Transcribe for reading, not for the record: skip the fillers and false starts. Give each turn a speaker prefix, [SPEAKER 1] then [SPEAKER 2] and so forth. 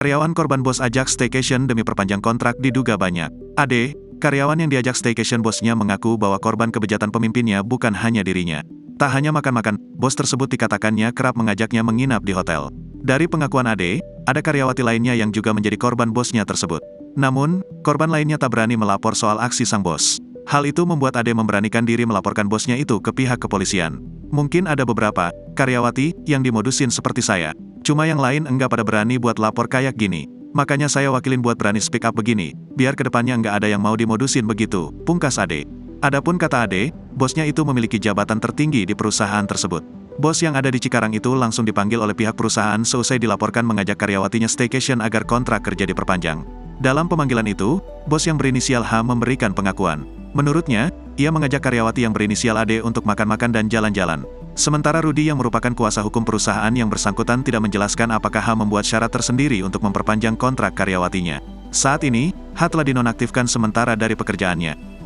[SPEAKER 1] Karyawan korban bos ajak staycation demi perpanjang kontrak diduga banyak. Ade, karyawan yang diajak staycation bosnya mengaku bahwa korban kebejatan pemimpinnya bukan hanya dirinya. Tak hanya makan-makan, bos tersebut dikatakannya kerap mengajaknya menginap di hotel. Dari pengakuan Ade, ada karyawati lainnya yang juga menjadi korban bosnya tersebut. Namun, korban lainnya tak berani melapor soal aksi sang bos. Hal itu membuat Ade memberanikan diri melaporkan bosnya itu ke pihak kepolisian. Mungkin ada beberapa karyawati yang dimodusin seperti saya. Cuma yang lain enggak pada berani buat lapor kayak gini. Makanya saya wakilin buat berani speak up begini, biar kedepannya enggak ada yang mau dimodusin begitu, pungkas Ade. Adapun kata Ade, bosnya itu memiliki jabatan tertinggi di perusahaan tersebut. Bos yang ada di Cikarang itu langsung dipanggil oleh pihak perusahaan seusai dilaporkan mengajak karyawatinya staycation agar kontrak kerja diperpanjang. Dalam pemanggilan itu, bos yang berinisial H memberikan pengakuan. Menurutnya, ia mengajak karyawati yang berinisial AD untuk makan-makan dan jalan-jalan. Sementara Rudi yang merupakan kuasa hukum perusahaan yang bersangkutan tidak menjelaskan apakah H membuat syarat tersendiri untuk memperpanjang kontrak karyawatinya. Saat ini, H telah dinonaktifkan sementara dari pekerjaannya.